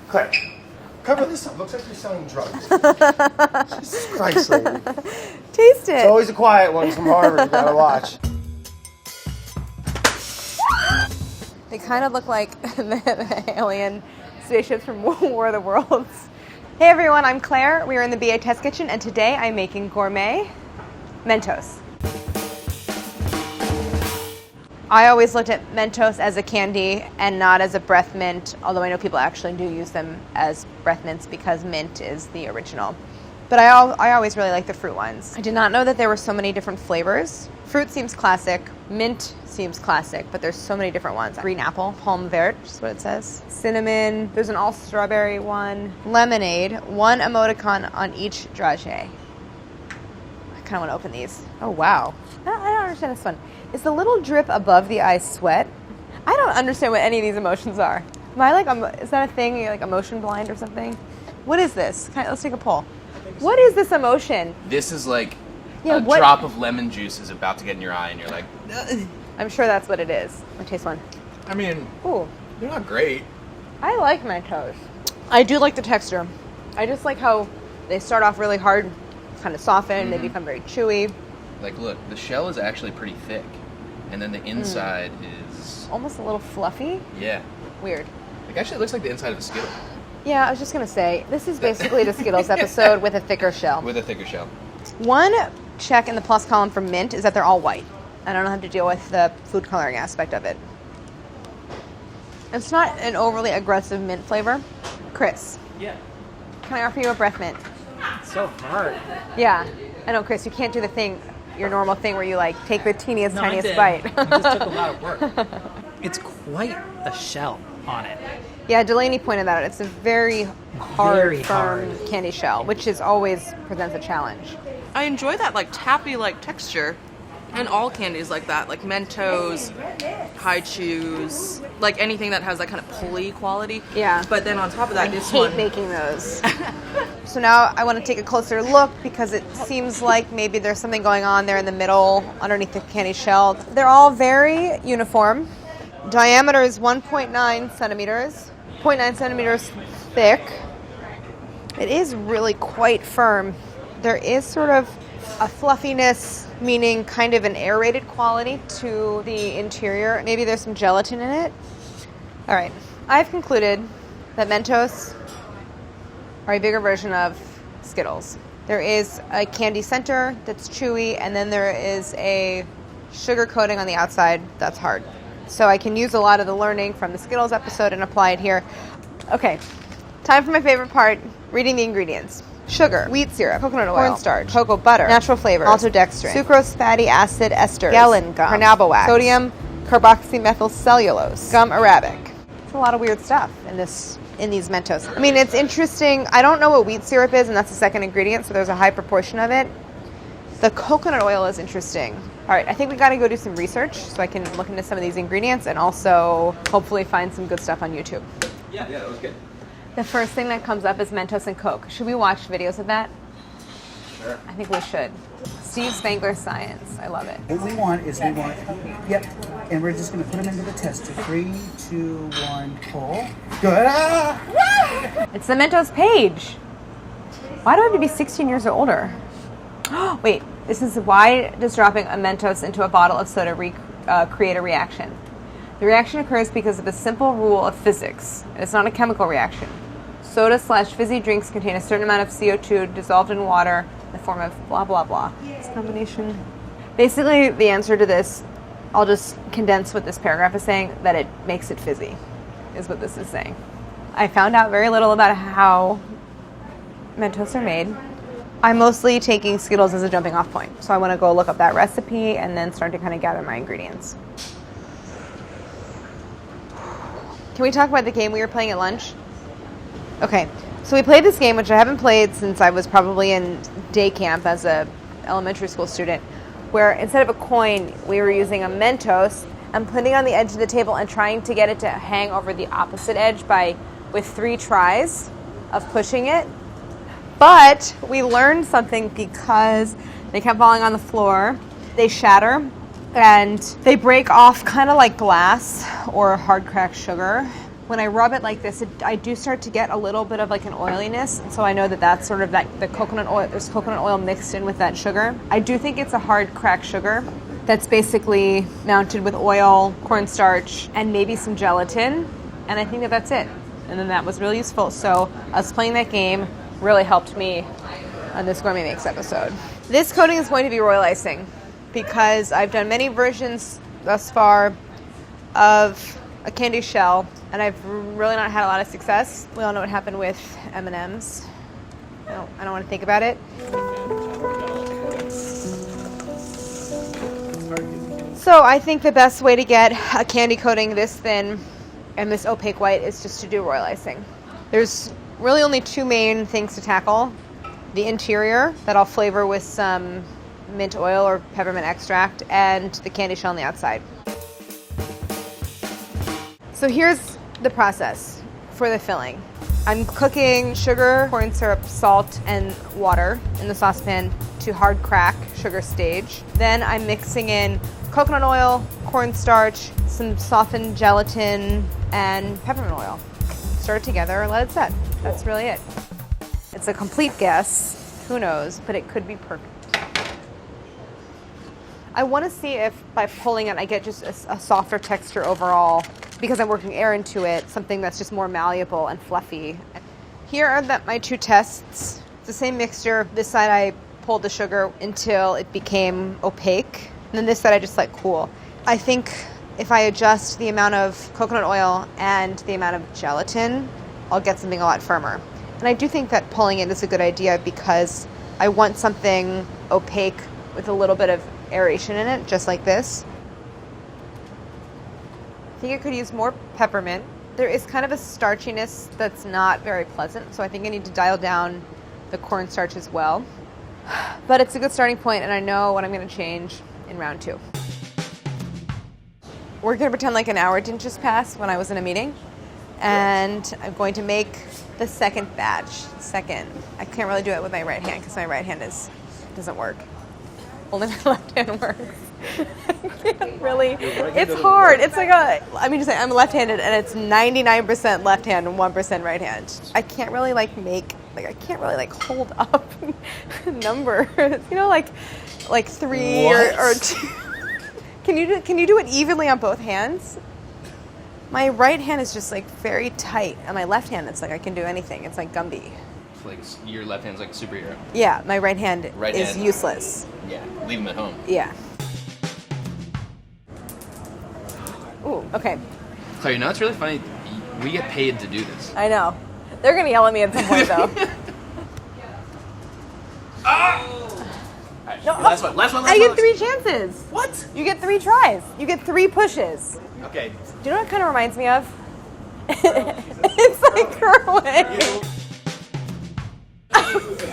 Claire, cover this up. Looks like you're selling drugs. Jesus Christ, lady. Taste it. It's always the quiet ones from Harvard you gotta watch. They kind of look like the alien spaceships from War of the Worlds. Hey everyone, I'm Claire. We are in the BA Test Kitchen, and today I'm making Gourmet Mentos. I always looked at Mentos as a candy and not as a breath mint, although I know people actually do use them as breath mints because mint is the original. But I always really like the fruit ones. I did not know that there were so many different flavors. Fruit seems classic, mint seems classic, but there's so many different ones. Green apple, pomme verte, is what it says. Cinnamon, there's an all strawberry one. Lemonade, one emoticon on each dragée. I kind of want to open these. Oh wow, I don't understand this one. Is the little drip above the eye sweat? I don't understand what any of these emotions are. Am I like, is that a thing? You're like emotion blind or something? What is this? Let's take a poll. What is this emotion? This is like a drop of lemon juice is about to get in your eye and you're like, ugh. I'm sure that's what it is. I'll taste one. I mean, ooh, they're not great. I like Mentos. I do like the texture. I just like how they start off really hard, kind of soften, they become very chewy. Like, look, the shell is actually pretty thick, and then the inside is almost a little fluffy. Yeah. Weird. Like, actually, it looks like the inside of a Skittle. Yeah, I was just gonna say, this is basically the Skittles episode with a thicker shell. With a thicker shell. One check in the plus column for mint is that they're all white. I don't have to deal with the food coloring aspect of it. It's not an overly aggressive mint flavor. Chris. Yeah. Can I offer you a breath mint? It's so hard. Yeah. I know, Chris, you can't do the thing, your normal thing where you like take the teeniest, tiniest I bite. It just took a lot of work. It's quite a shell on it. Yeah, Delaney pointed that out. It's a very hard, firm candy shell, which is always presents a challenge. I enjoy that like taffy like texture, and all candies like that, like Mentos, High Chews, like anything that has that kind of pulley quality. Yeah. But then on top of that, I this hate one making those. So now I want to take a closer look because it seems like maybe there's something going on there in the middle underneath the candy shell. They're all very uniform. Diameter is 1.9 centimeters, 0.9 centimeters thick. It is really quite firm. There is sort of a fluffiness, meaning kind of an aerated quality to the interior. Maybe there's some gelatin in it. All right, I've concluded that Mentos are a bigger version of Skittles. There is a candy center that's chewy, and then there is a sugar coating on the outside that's hard. So I can use a lot of the learning from the Skittles episode and apply it here. Okay, time for my favorite part, reading the ingredients. Sugar, wheat syrup, coconut oil, cornstarch, cocoa butter, natural flavor, maltodextrin, sucrose, fatty acid esters, gallon gum, carnauba wax, sodium carboxymethylcellulose, gum arabic. It's a lot of weird stuff in these Mentos. I mean, it's interesting. I don't know what wheat syrup is, and that's the second ingredient, so there's a high proportion of it. The coconut oil is interesting. All right, I think we got to go do some research so I can look into some of these ingredients and also hopefully find some good stuff on YouTube. Yeah, that was good. The first thing that comes up is Mentos and Coke. Should we watch videos of that? Sure. I think we should. Steve Spangler's Science. I love it. What we want is yep, and we're just going to put them into the tester. 3, 2, 1, pull. Good. Ah! It's the Mentos page. Why do I have to be 16 years or older? Wait, this is why does dropping a Mentos into a bottle of soda create a reaction? The reaction occurs because of a simple rule of physics. It's not a chemical reaction. Soda/fizzy drinks contain a certain amount of CO2 dissolved in water in the form of blah, blah, blah. This combination. Basically, the answer to this, I'll just condense what this paragraph is saying, that it makes it fizzy, is what this is saying. I found out very little about how Mentos are made. I'm mostly taking Skittles as a jumping off point. So I want to go look up that recipe and then start to kind of gather my ingredients. Can we talk about the game we were playing at lunch? Okay, so we played this game, which I haven't played since I was probably in day camp as a elementary school student, where instead of a coin, we were using a Mentos and putting it on the edge of the table and trying to get it to hang over the opposite edge with 3 tries of pushing it. But we learned something because they kept falling on the floor. They shatter. And they break off kind of like glass or hard cracked sugar. when I rub it like this, I do start to get a little bit of like an oiliness. So I know that that's sort of that the coconut oil, there's coconut oil mixed in with that sugar. I do think it's a hard cracked sugar that's basically mounted with oil, cornstarch, and maybe some gelatin. And I think that that's it. And then that was really useful. So us playing that game really helped me on this Gourmet Makes episode. This coating is going to be royal icing because I've done many versions thus far of a candy shell, and I've really not had a lot of success. We all know what happened with M&Ms. I don't want to think about it. So I think the best way to get a candy coating this thin and this opaque white is just to do royal icing. There's really only two main things to tackle. The interior that I'll flavor with some mint oil or peppermint extract, and the candy shell on the outside. So here's the process for the filling. I'm cooking sugar, corn syrup, salt, and water in the saucepan to hard crack sugar stage. Then I'm mixing in coconut oil, cornstarch, some softened gelatin, and peppermint oil. Stir it together and let it set. That's really it. It's a complete guess. Who knows? But it could be perfect. I want to see if by pulling it I get just a softer texture overall because I'm working air into it, something that's just more malleable and fluffy. Here are my two tests. It's the same mixture. This side I pulled the sugar until it became opaque. And then this side I just let cool. I think if I adjust the amount of coconut oil and the amount of gelatin, I'll get something a lot firmer. And I do think that pulling it is a good idea because I want something opaque with a little bit of aeration in it, just like this. I think I could use more peppermint. There is kind of a starchiness that's not very pleasant, so I think I need to dial down the cornstarch as well. But it's a good starting point, and I know what I'm going to change in round 2. We're going to pretend like an hour didn't just pass when I was in a meeting, and I'm going to make the second batch. I can't really do it with my right hand because my right hand doesn't work. Only my left hand works. I can't really. It's hard. It's like I'm left-handed, and it's 99% left hand and 1% right hand. I can't really I can't really hold up numbers. You know, like 3 or 2. Can you do it evenly on both hands? My right hand is just very tight, and my left hand, it's I can do anything. It's like Gumby. Your left hand's like a superhero. Yeah, my right hand is useless. Yeah, leave him at home. Yeah. Ooh, okay. Claire, you know it's really funny? We get paid to do this. I know. They're going to yell at me at some point, though. Right, no, last one. I get 3 chances. What? You get 3 tries. You get 3 pushes. Okay. Do you know what it kind of reminds me of? It's like curling.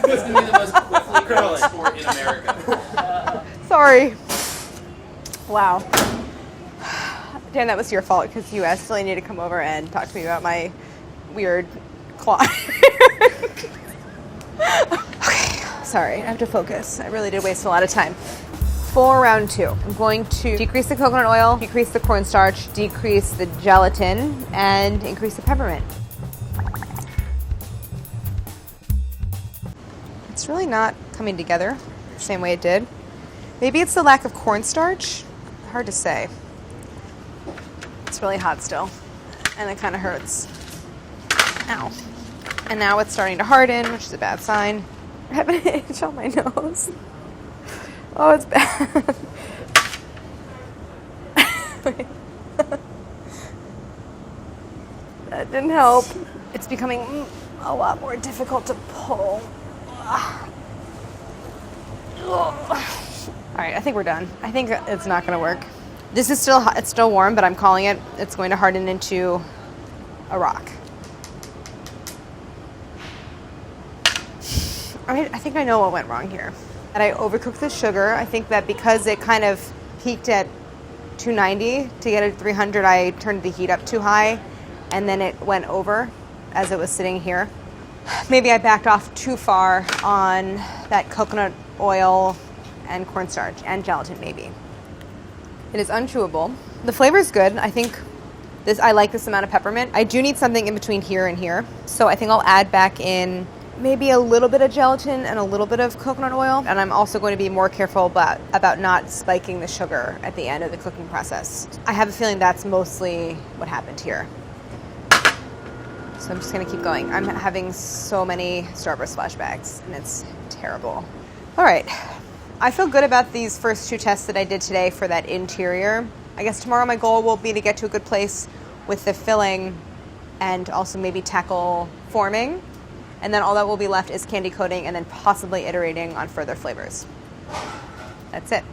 This is going to be the most quickly curling sport in America. Sorry. Wow. Dan, that was your fault because you asked Celine to come over and talk to me about my weird claw. Okay, sorry. I have to focus. I really did waste a lot of time. For round 2, I'm going to decrease the coconut oil, decrease the cornstarch, decrease the gelatin, and increase the peppermint. It's really not coming together the same way it did. Maybe it's the lack of cornstarch. Hard to say. It's really hot still, and it kind of hurts. Ow. And now it's starting to harden, which is a bad sign. I have an itch on my nose. Oh, it's bad. That didn't help. It's becoming a lot more difficult to pull. All right, I think we're done. I think it's not going to work. This is still hot. It's still warm, but I'm calling it. It's going to harden into a rock. I think I know what went wrong here. And I overcooked the sugar. I think that because it kind of peaked at 290 to get it at 300, I turned the heat up too high, and then it went over as it was sitting here. Maybe I backed off too far on that coconut oil and cornstarch and gelatin, maybe. It is unchewable. The flavor is good. I think I like this amount of peppermint. I do need something in between here and here. So I think I'll add back in maybe a little bit of gelatin and a little bit of coconut oil. And I'm also going to be more careful about not spiking the sugar at the end of the cooking process. I have a feeling that's mostly what happened here. So I'm just gonna keep going. I'm having so many Starburst flashbacks and it's terrible. All right, I feel good about these first 2 tests that I did today for that interior. I guess tomorrow my goal will be to get to a good place with the filling and also maybe tackle forming. And then all that will be left is candy coating and then possibly iterating on further flavors. That's it.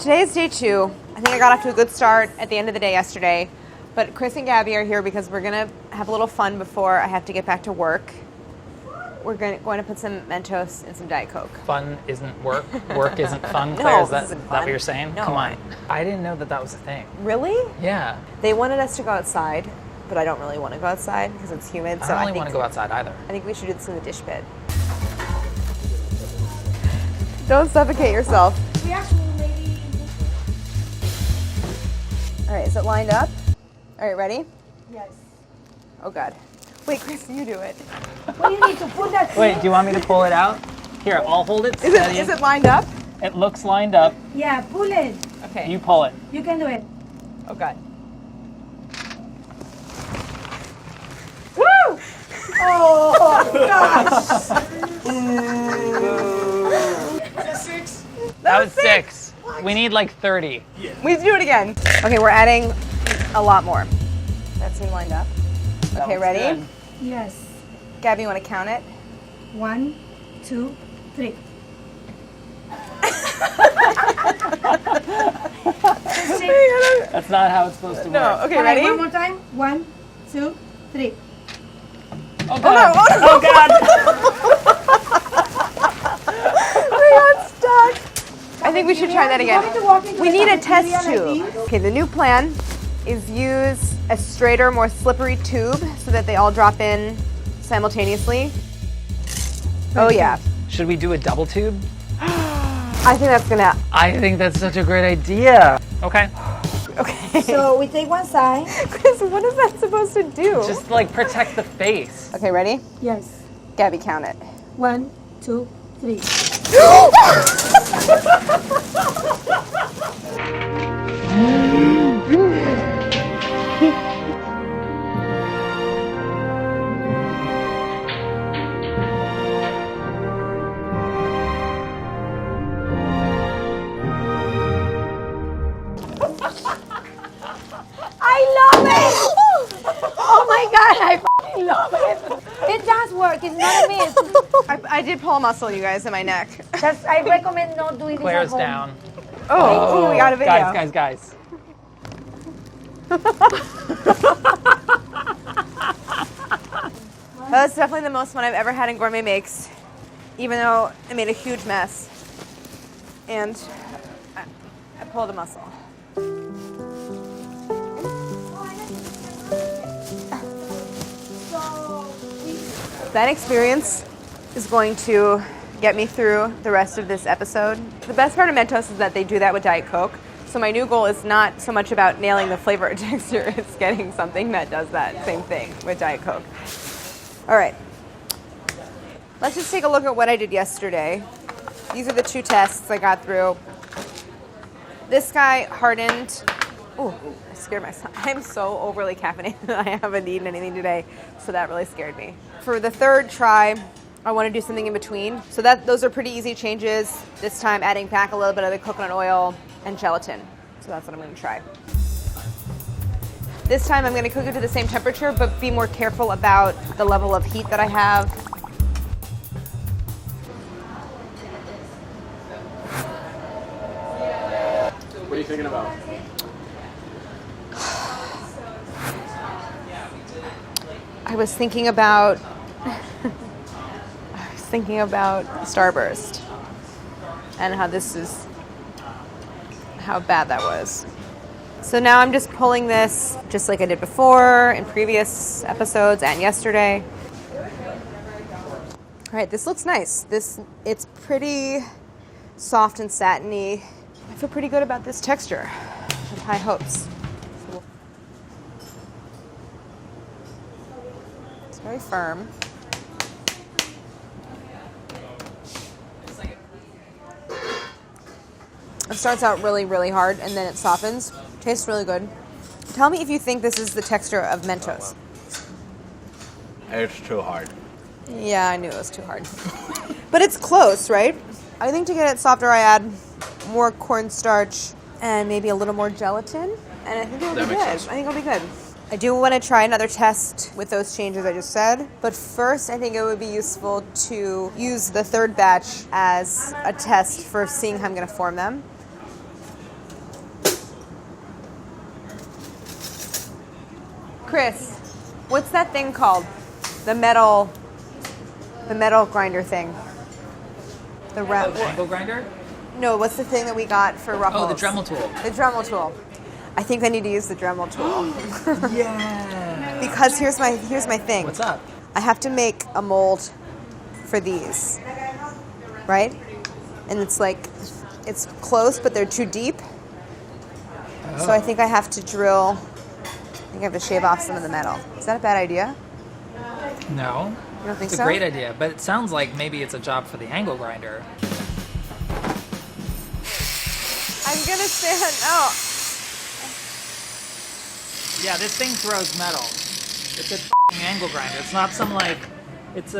Today is day 2. I think I got off to a good start at the end of the day yesterday. But Chris and Gabby are here because we're going to have a little fun before I have to get back to work. We're going to put some Mentos in some Diet Coke. Fun isn't work. Work isn't fun. No, Claire, is this that isn't what fun. you're saying? No. Come on. I didn't know that was a thing. Really? Yeah. They wanted us to go outside, but I don't really want to go outside because it's humid. I So don't I really think want to go outside either. I think we should do this in the dish pit. Don't suffocate yourself. All right, is it lined up? All right, ready? Yes. Oh God. Wait, Chris, you do it. What do you need to put that? Wait, do you want me to pull it out? Here, I'll hold it Is steady. it lined up? It looks lined up. Yeah, pull it. Okay. You pull it. You can do it. Oh God. Woo! Oh gosh! That was 6. We need like 30. We have to do it again. Okay, we're adding a lot more. That seemed lined up. Okay, ready? Good. Yes. Gabby, you want to count it? 1, 2, 3. That's not how it's supposed to No. work. Okay, All right, ready? one more time. 1, 2, 3. Oh God. Oh God. We got stuck. I think we should try that again. We need a test tube. Okay, the new plan is use a straighter, more slippery tube so that they all drop in simultaneously. Oh yeah. Should we do a double tube? I think that's gonna. I think that's such a great idea. Okay. Okay. So we take one side. Chris, what is that supposed to do? Just like protect the face. Okay, ready? Yes. Gabby, count it. 1, 2, 3. I love it! Oh my God, I fucking love it. It does work. It's not a myth. I did pull a muscle, you guys, in my neck. Just, I recommend not doing this Claire's at home. down. Oh, we got a video. Guys. That's definitely the most fun I've ever had in Gourmet Makes, even though I made a huge mess. And I pulled a muscle. That experience is going to get me through the rest of this episode. The best part of Mentos is that they do that with Diet Coke. So my new goal is not so much about nailing the flavor or texture, it's getting something that does that same thing with Diet Coke. All right, let's just take a look at what I did yesterday. These are the 2 tests I got through. This guy hardened. Oh, I scared myself. I'm so overly caffeinated. I haven't eaten anything today, so that really scared me. For the 3rd try, I want to do something in between. So those are pretty easy changes. This time adding back a little bit of the coconut oil and gelatin. So that's what I'm going to try. This time I'm going to cook it to the same temperature, but be more careful about the level of heat that I have. What are you thinking about? I was thinking about Starburst and how bad that was. So now I'm just pulling this just like I did before in previous episodes and yesterday. All right, this looks nice. It's pretty soft and satiny. I feel pretty good about this texture. high hopes. It's very firm. It starts out really, really hard, and then it softens. Tastes really good. Tell me if you think this is the texture of Mentos. It's too hard. Yeah, I knew it was too hard. But it's close, right? I think to get it softer, I add more cornstarch and maybe a little more gelatin, and I think it'll be That makes good. sense. I think it'll be good. I do want to try another test with those changes I just said, but first I think it would be useful to use the third batch as a test for seeing how I'm going to form them. Chris, what's that thing called? The metal grinder thing. Angle grinder? No, what's the thing that we got for Ruffles? Oh, the Dremel tool. The Dremel tool. I think I need to use the Dremel tool. Yeah. Because here's my thing. What's up? I have to make a mold for these, right? And it's like, it's close, but they're too deep. So I think I have to drill. I think I have to shave off some of the metal. Is that a bad idea? No. You don't think It's so? a great idea, but it sounds like maybe it's a job for the angle grinder. I'm gonna stand. Oh, Yeah, this thing throws metal. It's a f***ing angle grinder. It's not some like, it's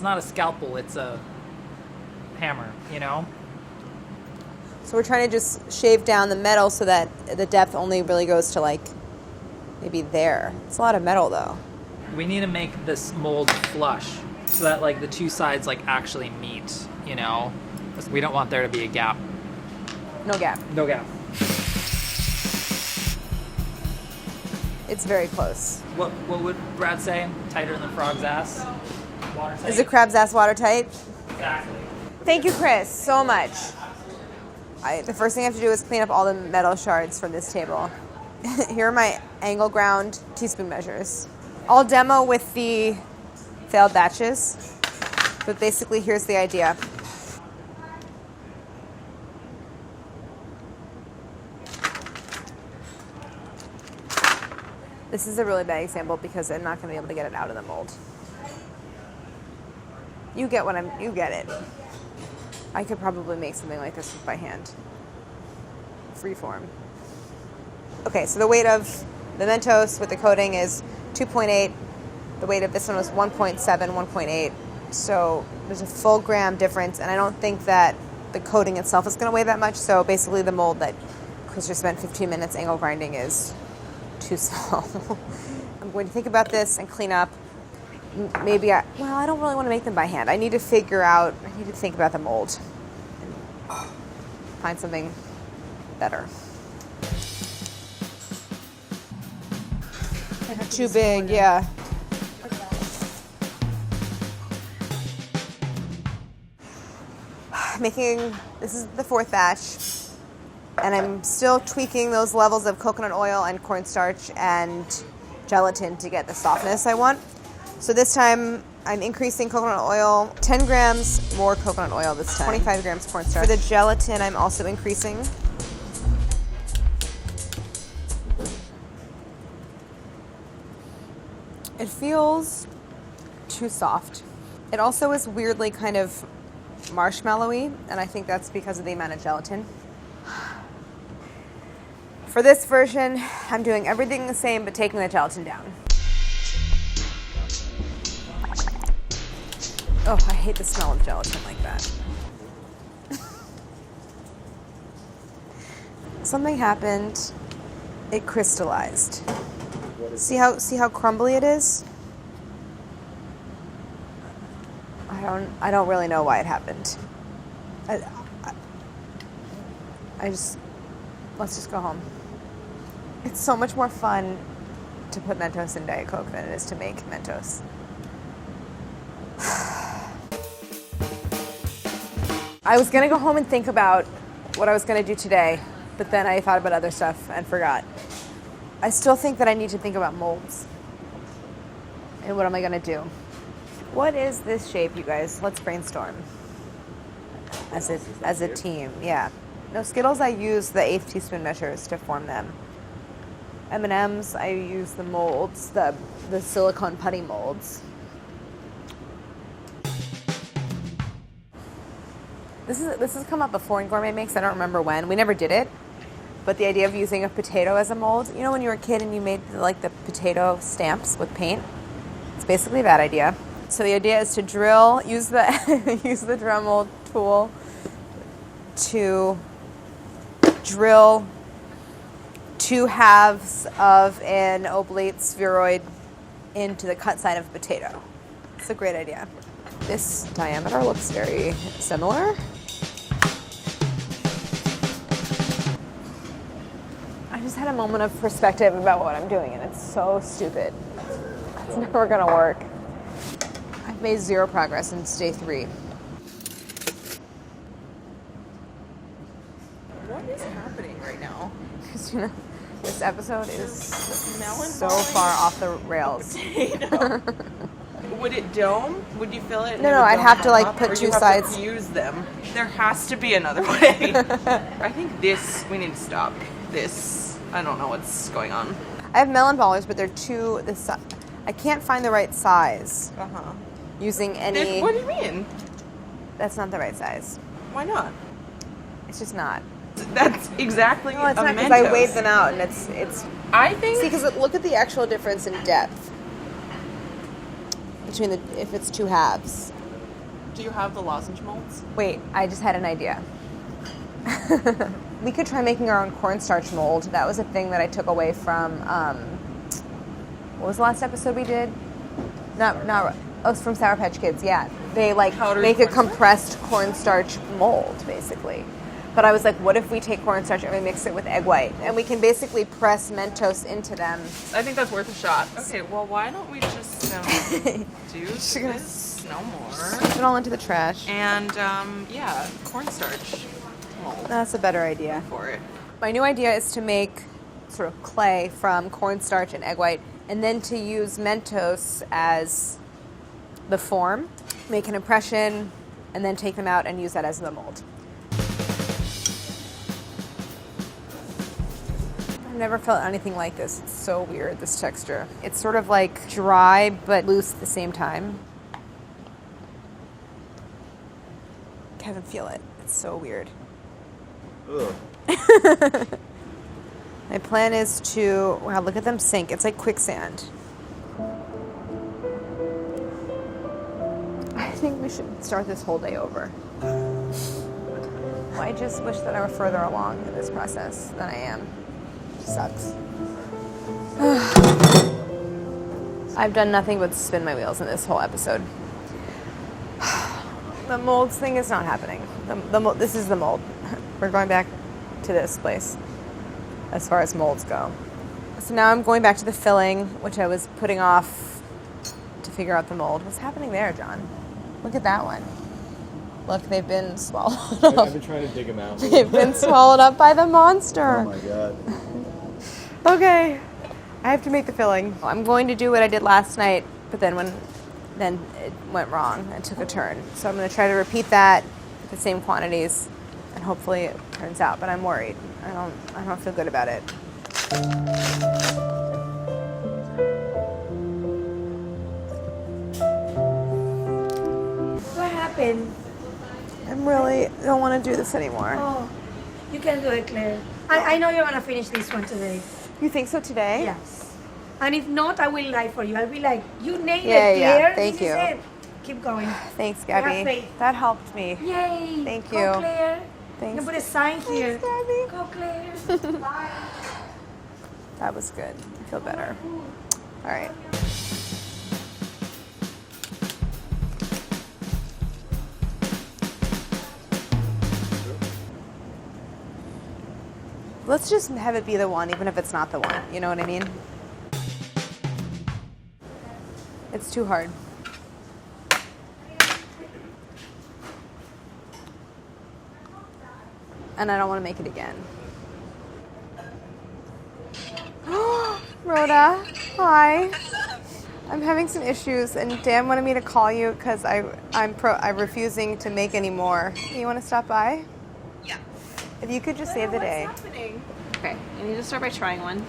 not a scalpel. It's a hammer. You know. so we're trying to just shave down the metal so that the depth only really goes to like maybe there. It's a lot of metal though. We need to make this mold flush so that like the two sides like actually meet. You know. We don't want there to be a gap. No gap. No gap. It's very close. What would Brad say? Tighter than the frog's ass? Watertight? Is the crab's ass watertight? Exactly. Thank you, Chris, so much. The first thing I have to do is clean up all the metal shards from this table. Here are my angle ground teaspoon measures. I'll demo with the failed batches, but basically here's the idea. This is a really bad example because I'm not going to be able to get it out of the mold. You get it. I could probably make something like this by hand. Freeform. Okay, so the weight of the Mentos with the coating is 2.8. The weight of this one was 1.7, 1.8. So there's a full gram difference, and I don't think that the coating itself is going to weigh that much. So basically the mold that Chris just spent 15 minutes angle grinding is too small. I'm going to think about this and clean up. Maybe I don't really want to make them by hand. I need to think about the mold and find something better. Too big, yeah. This is the fourth batch, and I'm still tweaking those levels of coconut oil and cornstarch and gelatin to get the softness I want. So this time I'm increasing coconut oil, 10 grams more coconut oil this time, 25 grams cornstarch. For the gelatin, I'm also increasing. It feels too soft. It also is weirdly kind of marshmallowy, and I think that's because of the amount of gelatin. For this version, I'm doing everything the same but taking the gelatin down. Oh, I hate the smell of gelatin like that. Something happened. It crystallized. See how crumbly it is? I don't really know why it happened. Let's just go home. It's so much more fun to put Mentos in Diet Coke than it is to make Mentos. I was gonna go home and think about what I was gonna do today, but then I thought about other stuff and forgot. I still think that I need to think about molds. And what am I gonna do? What is this shape, you guys? Let's brainstorm. As a team, yeah. No, Skittles I use the 1/8 teaspoon measures to form them. M&M's I use the molds, the silicone putty molds. This has come up before in Gourmet Mix. I don't remember when. We never did it. But the idea of using a potato as a mold, you know when you were a kid and you made like the potato stamps with paint? It's basically that idea. So the idea is to use the Dremel tool to drill 2 halves of an oblate spheroid into the cut side of a potato. It's a great idea. This diameter looks very similar. I just had a moment of perspective about what I'm doing, and it's so stupid. It's never gonna work. I've made 0 progress since day 3. What is happening right now? Christina, this episode is so Melancholy far off the rails. Potato. Would it dome? Would you fill it? and No, it no, would I'd dome have to, on like, top, put or 2 you have sides. To fuse them. There has to be another way. I think this. We need to stop this. I don't know what's going on. I have melon ballers, but they're too. I can't find the right size using any. What do you mean? That's not the right size. Why not? It's just not. That's exactly. No, it's a not because I Mentos. weighed them out, and it's. I think. See, because look at the actual difference in depth between if it's 2 halves. Do you have the lozenge molds? Wait, I just had an idea. We could try making our own cornstarch mold. That was a thing that I took away from. What was the last episode we did? Not. Oh, it's from Sour Patch Kids. Yeah, they like Powdered make a cornstarch? compressed cornstarch mold, basically. But I was like, what if we take cornstarch and we mix it with egg white, and we can basically press Mentos into them? I think that's worth a shot. Okay, well, why don't we just do this no more? Put it all into the trash. And yeah, cornstarch mold That's a better idea. for it. My new idea is to make sort of clay from cornstarch and egg white, and then to use Mentos as the form, make an impression, and then take them out and use that as the mold. I've never felt anything like this. It's so weird, this texture. It's sort of like dry but loose at the same time. Can't even feel it. It's so weird. Ugh. My plan is to, wow, look at them sink. It's like quicksand. I think we should start this whole day over. I just wish that I were further along in this process than I am. It sucks. I've done nothing but spin my wheels in this whole episode. The molds thing is not happening. This is the mold. We're going back to this place as far as molds go. So now I'm going back to the filling, which I was putting off to figure out the mold. What's happening there, John? Look at that one. Look, they've been swallowed up. I've been trying to dig them out. They've been swallowed up by the monster. Oh my god. Okay, I have to make the filling. I'm going to do what I did last night, but then it went wrong and took a turn. So I'm going to try to repeat that with the same quantities, and hopefully it turns out. But I'm worried. I don't feel good about it. What happened? I really don't want to do this anymore. Oh, you can do it, Claire. I know you're gonna finish this one today. You think so today? Yes. And if not, I will lie for you. I'll be like, you nailed Yeah, it, yeah. Claire. Thank This is you. it. Keep going. Thanks, have Gabby. faith. That helped me. Yay. Thank Go, you. Claire. Thanks. You can put a sign here. Gabby. Go, Claire. Bye. That was good. I feel better. All right. Let's just have it be the one, even if it's not the one. You know what I mean? It's too hard. And I don't want to make it again. Rhoda, hi. I'm having some issues, and Dan wanted me to call you because I'm refusing to make any more. You want to stop by? Yeah. If you could just save the day. Happening? Okay, you need to start by trying one.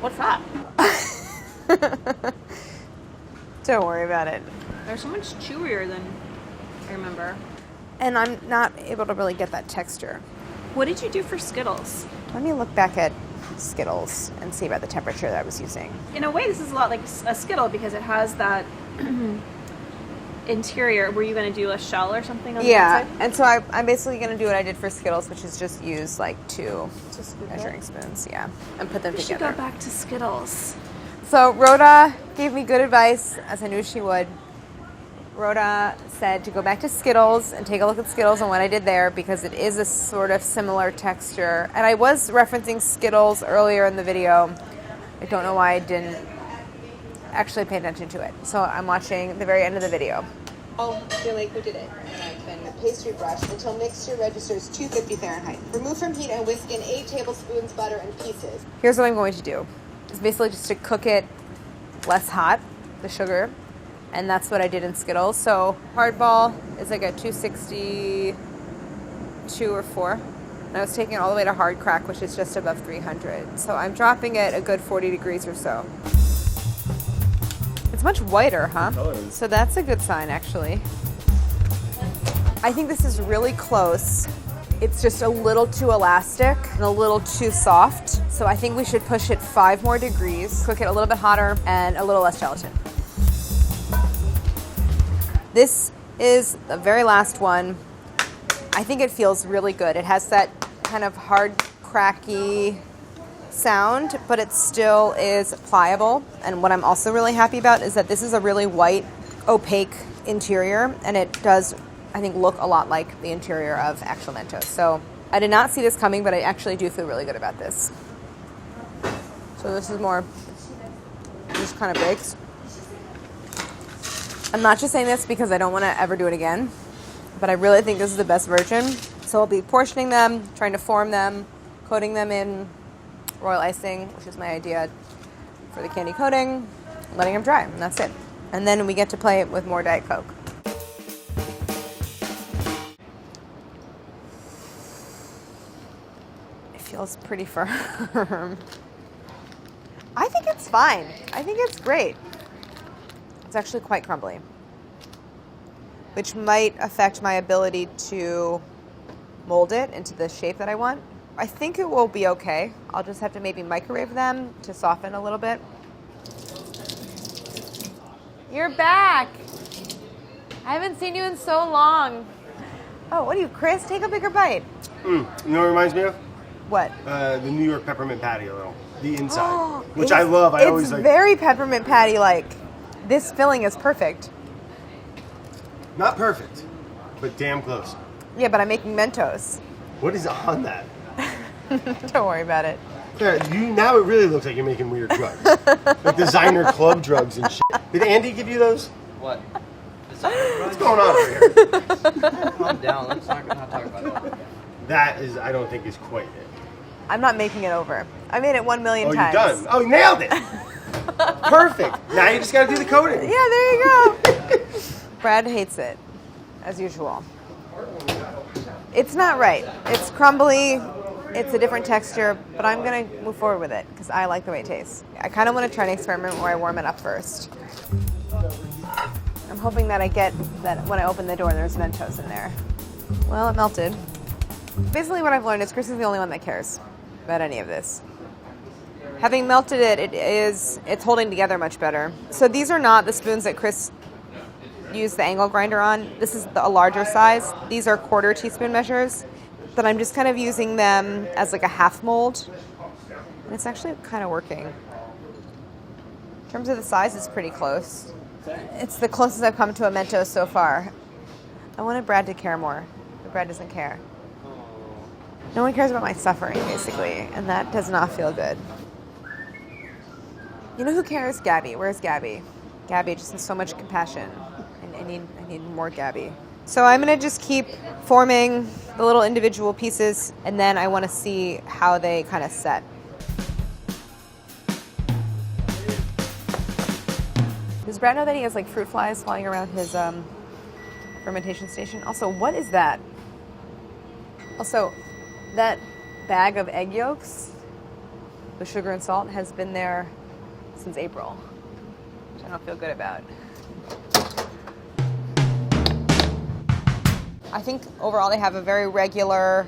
What's that? Don't worry about it. They're so much chewier than I remember. And I'm not able to really get that texture. What did you do for Skittles? Let me look back at Skittles and see about the temperature that I was using. In a way, this is a lot like a Skittle because it has that interior. Were you going to do a shell or something on the Yeah, inside? and so I'm basically going to do what I did for Skittles, which is just use like 2 measuring spoons, yeah, and put them We should together. go back to Skittles. So Rhoda gave me good advice, as I knew she would. Rhoda said to go back to Skittles and take a look at Skittles and what I did there because it is a sort of similar texture. And I was referencing Skittles earlier in the video. I don't know why I didn't actually pay attention to it. So I'm watching the very end of the video. Oh, feel like we did it. And the pastry brush until mixture registers 250 Fahrenheit. Remove from heat and whisk in 8 tablespoons butter in pieces. Here's what I'm going to do. It's basically just to cook it less hot, the sugar. And that's what I did in Skittles. So hardball is like a 262 or 4. And I was taking it all the way to hard crack, which is just above 300. So I'm dropping it a good 40 degrees or so. It's much whiter, huh? So that's a good sign, actually. I think this is really close. It's just a little too elastic and a little too soft. So I think we should push it 5 more degrees, cook it a little bit hotter, and a little less gelatin. This is the very last one. I think it feels really good. It has that kind of hard, cracky sound, but it still is pliable. And what I'm also really happy about is that this is a really white, opaque interior, and it does, I think, look a lot like the interior of actual Mentos. So I did not see this coming, but I actually do feel really good about this. So this is more, just kind of breaks. I'm not just saying this because I don't want to ever do it again, but I really think this is the best version. So I'll be portioning them, trying to form them, coating them in royal icing, which is my idea for the candy coating, letting them dry, and that's it. And then we get to play with more Diet Coke. It feels pretty firm. I think it's fine. I think it's great. It's actually quite crumbly, which might affect my ability to mold it into the shape that I want. I think it will be okay. I'll just have to maybe microwave them to soften a little bit. You're back. I haven't seen you in so long. Oh, what are you, Chris? Take a bigger bite. You know what it reminds me of? What? The New York peppermint patty a little. The inside, Oh, which I love. I always it's like. very peppermint patty-like. This filling is perfect. Not perfect, but damn close. Yeah, but I'm making Mentos. What is on that? Don't worry about it. Claire, now it really looks like you're making weird drugs. Like designer club drugs and shit. Did Andy give you those? What? What's going on over here? Calm down. Let's not talk about that. That is, I don't think, is quite it. I'm not making it over. I made it 1 million Oh, times. you're done. Oh, you nailed it. Perfect. Now you just got to do the coating. Yeah, there you go. Brad hates it, as usual. It's not right. It's crumbly. It's a different texture, but I'm going to move forward with it because I like the way it tastes. I kind of want to try an experiment where I warm it up first. I'm hoping that I get that when I open the door, there's Mentos in there. Well, it melted. Basically what I've learned is Chris is the only one that cares about any of this. Having melted it, it's holding together much better. So these are not the spoons that Chris used the angle grinder on. This is a larger size. These are 1/4 teaspoon measures, but I'm just kind of using them as like a half mold. And it's actually kind of working. In terms of the size, it's pretty close. It's the closest I've come to a Mentos so far. I wanted Brad to care more, but Brad doesn't care. No one cares about my suffering, basically, and that does not feel good. You know who cares? Gabby. Where's Gabby? Gabby just has so much compassion. I need more Gabby. So I'm going to just keep forming the little individual pieces, and then I want to see how they kind of set. Does Brad know that he has like fruit flies flying around his fermentation station? Also, what is that? Also, that bag of egg yolks with sugar and salt has been there since April, which I don't feel good about. I think overall they have a very regular,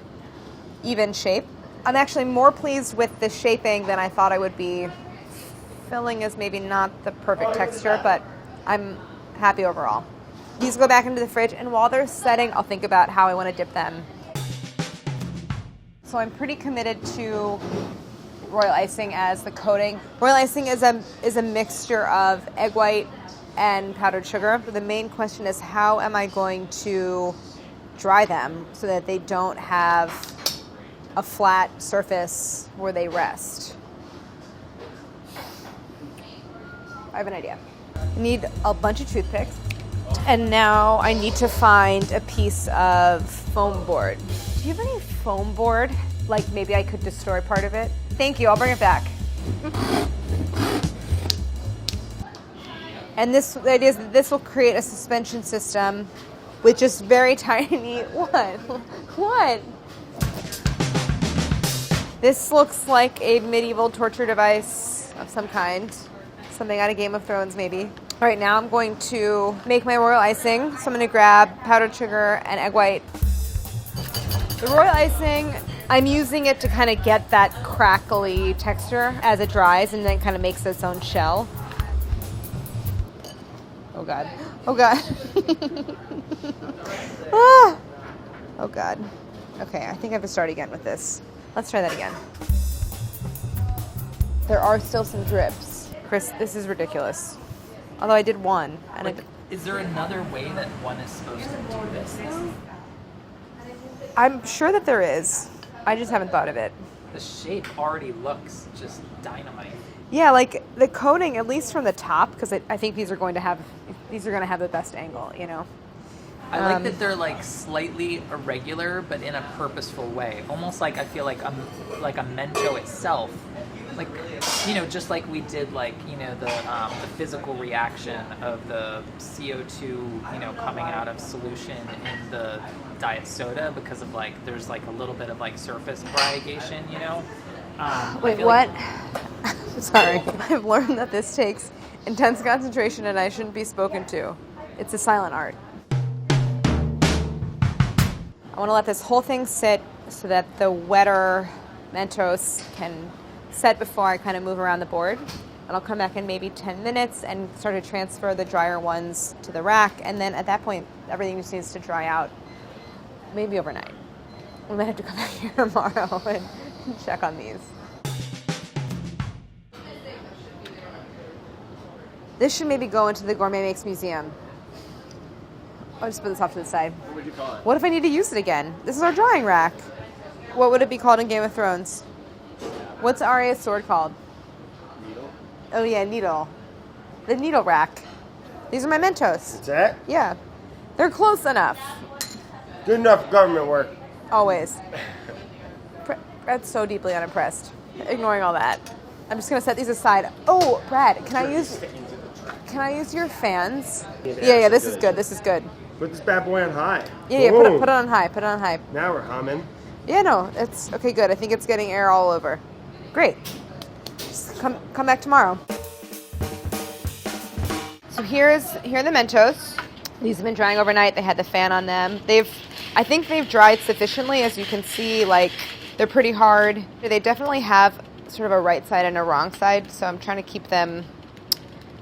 even shape. I'm actually more pleased with the shaping than I thought I would be. Filling is maybe not the perfect texture, but I'm happy overall. These go back into the fridge, and while they're setting, I'll think about how I want to dip them. So I'm pretty committed to royal icing as the coating. Royal icing is a mixture of egg white and powdered sugar. The main question is, how am I going to dry them so that they don't have a flat surface where they rest? I have an idea. I need a bunch of toothpicks, and now I need to find a piece of foam board. Do you have any foam board? Like maybe I could destroy part of it? Thank you, I'll bring it back. And the idea is that this will create a suspension system with just very tiny, what? This looks like a medieval torture device of some kind. Something out of Game of Thrones, maybe. All right, now I'm going to make my royal icing. So I'm going to grab powdered sugar and egg white. The royal icing, I'm using it to kind of get that crackly texture as it dries, and then kind of makes its own shell. Oh God. Oh God. Ah! Oh God. Okay, I think I have to start again with this. Let's try that again. There are still some drips. Chris, this is ridiculous. Although I did one. And Like, is there another way that one is supposed to do this? I'm sure that there is. I just haven't thought of it. The shape already looks just dynamite. Yeah, like the coating, at least from the top, because I think these are going to have the best angle, you know. I like that they're like slightly irregular, but in a purposeful way. Almost like I feel like a Mento itself, like, you know, just like we did, like, you know, the physical reaction of the CO2, you know, coming out of solution in the diet soda, because of like there's like a little bit of like surface variegation, you know. Wait, what? Sorry. I've learned that this takes intense concentration and I shouldn't be spoken to. It's a silent art. I want to let this whole thing sit so that the wetter Mentos can set before I kind of move around the board. And I'll come back in maybe 10 minutes and start to transfer the drier ones to the rack. And then at that point, everything just needs to dry out, maybe overnight. We might have to come back here tomorrow and check on these. This should maybe go into the Gourmet Makes Museum. I'll just put this off to the side. What would you call it? What if I need to use it again? This is our drying rack. What would it be called in Game of Thrones? What's Arya's sword called? Needle. Oh yeah, needle. The needle rack. These are my Mentos. That's that? Yeah. They're close enough. Good enough for government work. Always. Brad's so deeply unimpressed. Ignoring all that. I'm just gonna set these aside. Oh, Brad, can I use your fans? Yeah, this is good. This is good. Put this bad boy on high. Yeah, Boom. put it on high. Put it on high. Now we're humming. Yeah, no, it's okay. Good. I think it's getting air all over. Great. Just come back tomorrow. So here are the Mentos. These have been drying overnight. They had the fan on them. I think they've dried sufficiently, as you can see. Like, they're pretty hard. They definitely have sort of a right side and a wrong side. So I'm trying to keep them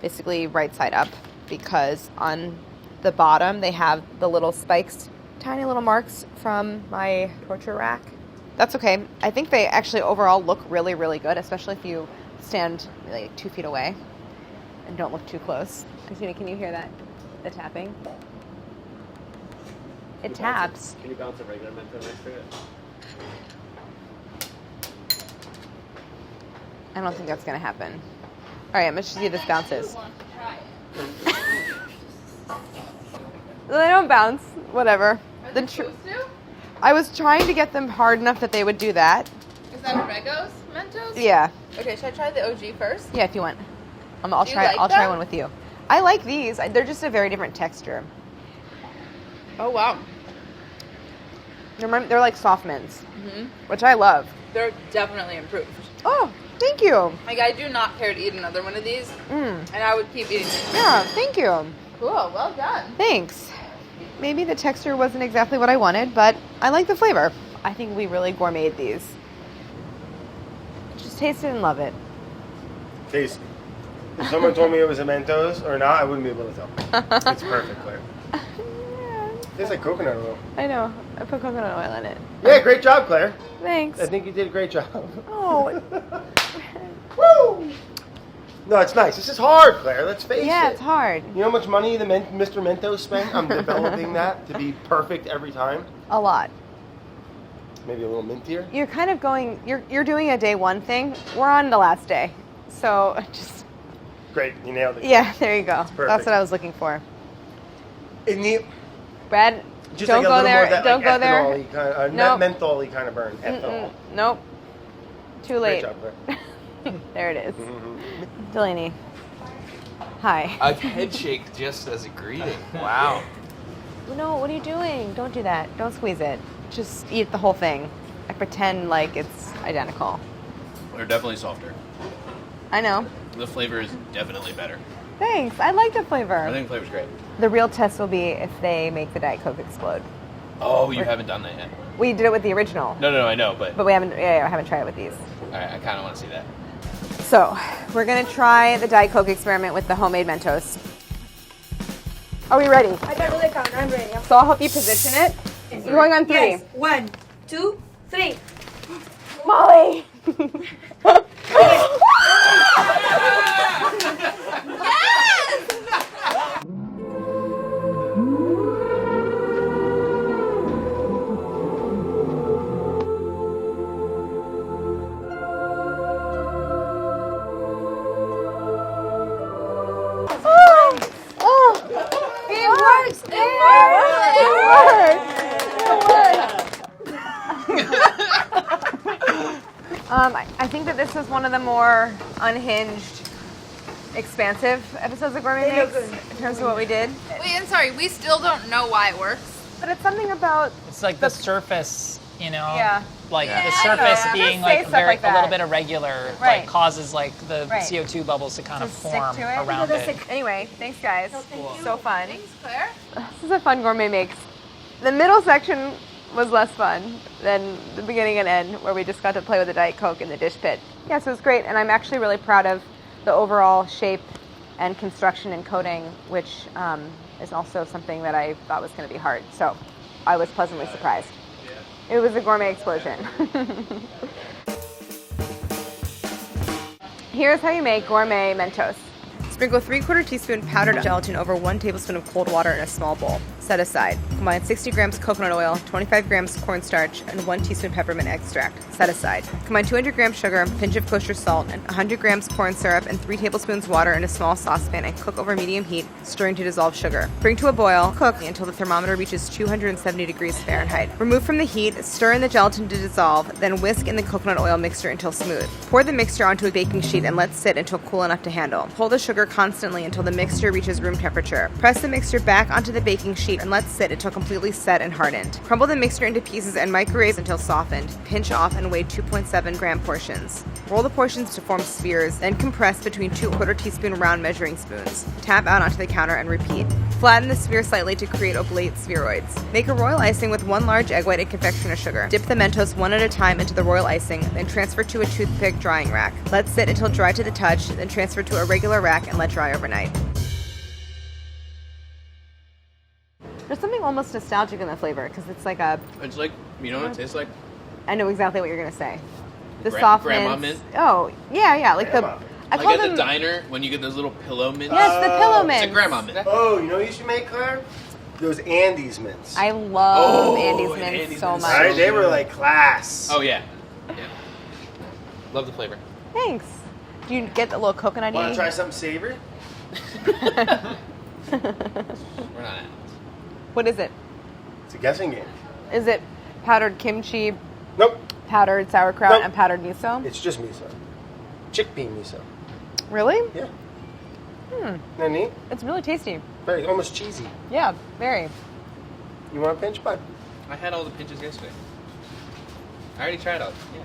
basically right side up, because on the bottom they have the little spikes, tiny little marks from my torture rack. That's okay. I think they actually overall look really, really good, especially if you stand like 2 feet away and don't look too close. Christina, can you hear that? The tapping? It taps. Can you bounce a regular Mento next to it? I don't think that's going to happen. All right, I'm going to see if this bounces. They don't bounce. Whatever. I was trying to get them hard enough that they would do that. Is that a Regos Mentos? Yeah. Okay, should I try the OG first? Yeah, if you want. I'll Do you try. like I'll try them? one with you. I like these. They're just a very different texture. Oh wow. They're like soft mints, which I love. They're definitely improved. Oh, thank you. Like, I do not care to eat another one of these, and I would keep eating them. Yeah, thank you. Cool, well done. Thanks. Maybe the texture wasn't exactly what I wanted, but I like the flavor. I think we really gourmeted these. Just taste it and love it. Tasty. If someone told me it was a Mentos or not, I wouldn't be able to tell. It's perfect, Claire. Tastes like coconut oil. I know. I put coconut oil in it. Yeah, great job, Claire. Thanks. I think you did a great job. Oh. Woo! No, it's nice. This is hard, Claire. Let's face it. Yeah, it's hard. You know how much money Mr. Mentos spent on developing that to be perfect every time? A lot. Maybe a little mintier? You're kind of going, you're doing a day one thing. We're on the last day. So just... Great, you nailed it. Yeah, there you go. perfect. That's what I was looking for. And you, Brad, just don't like a go little there. more of that, Don't like, go there. ethanol-y kind of, Nope. menthol-y kind of burn. Ethanol. Nope. Too late. Great job, Claire. There it is. Delaney. Hi. A head shake just as a greeting. Wow. No, what are you doing? Don't do that. Don't squeeze it. Just eat the whole thing. I pretend like it's identical. They're definitely softer. I know. The flavor is definitely better. Thanks. I like the flavor. I think the flavor's great. The real test will be if they make the Diet Coke explode. Oh, you haven't done that yet. We did it with the original. No, I know, but But we haven't. Yeah, I haven't tried it with these. all right, I kind of want to see that. So we're gonna try the Diet Coke experiment with the homemade Mentos. Are we ready? I got the counter. I'm ready. So I'll help you position it. You're going on 3. Yes. 1, 2, 3. Molly. I think that this was one of the more unhinged, expansive episodes of Gourmet Mentos in terms of what we did. Wait, I'm sorry, we still don't know why it works. But it's something about It's like the surface, Yeah. like Yeah, the I surface know. being Just say like stuff very like a little that. bit irregular, Right. like causes like the Right. CO2 bubbles to kind to of stick form to it. around it. Anyway, thanks guys. So fun. Thanks, Claire. This is a fun gourmet mix. The middle section was less fun than the beginning and end, where we just got to play with the Diet Coke in the dish pit. Yeah, so it was great, and I'm actually really proud of the overall shape and construction and coating, which is also something that I thought was going to be hard. So I was pleasantly surprised. It was a gourmet explosion. Here's how you make gourmet Mentos. Sprinkle 3/4 teaspoon powdered gelatin over 1 tablespoon of cold water in a small bowl. Set aside. Combine 60 grams coconut oil, 25 grams cornstarch, and 1 teaspoon peppermint extract. Set aside. Combine 200 grams sugar, a pinch of kosher salt, and 100 grams corn syrup and 3 tablespoons water in a small saucepan and cook over medium heat, stirring to dissolve sugar. Bring to a boil. Cook until the thermometer reaches 270 degrees Fahrenheit. Remove from the heat, stir in the gelatin to dissolve, then whisk in the coconut oil mixture until smooth. Pour the mixture onto a baking sheet and let sit until cool enough to handle. Pull the sugar constantly until the mixture reaches room temperature. Press the mixture back onto the baking sheet and let sit until completely set and hardened. Crumble the mixture into pieces and microwave until softened. Pinch off and weigh 2.7 gram portions. Roll the portions to form spheres, then compress between 2/4 teaspoon round measuring spoons. Tap out onto the counter and repeat. Flatten the sphere slightly to create oblate spheroids. Make a royal icing with 1 large egg white and confectioner sugar. Dip the Mentos one at a time into the royal icing, then transfer to a toothpick drying rack. Let sit until dry to the touch, then transfer to a regular rack and let dry overnight. There's something almost nostalgic in the flavor because it's like a. It's like, you know what it tastes like? I know exactly what you're gonna say. The Gra- soft grandma mints. mint? Oh yeah, like Grandma. the. I Like call at them. the diner when you get those little pillow mints. Yes, the pillow mints. It's a grandma mint. Oh, you know what you should make, Claire? Those Andes mints. I love Oh, Andes mints Andes so mints. much. Right? They were like class. Oh yeah. Yeah. Love the flavor. Thanks. Do you get a little coconut-y? Want to try something savory? We're not at What is it? It's a guessing game. Is it powdered kimchi, Nope. powdered sauerkraut, Nope. and powdered miso? It's just miso. Chickpea miso. Really? Yeah. Isn't that neat? It's really tasty. Very, almost cheesy. Yeah, very. You want a pinch, bud? I had all the pinches yesterday. I already tried all. Yeah.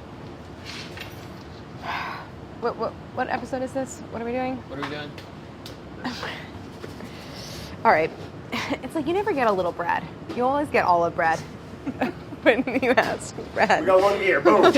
What episode is this? What are we doing? What are we doing? All right. It's like you never get a little Brad. You always get all of Brad when you ask Brad. We got one here. Boom.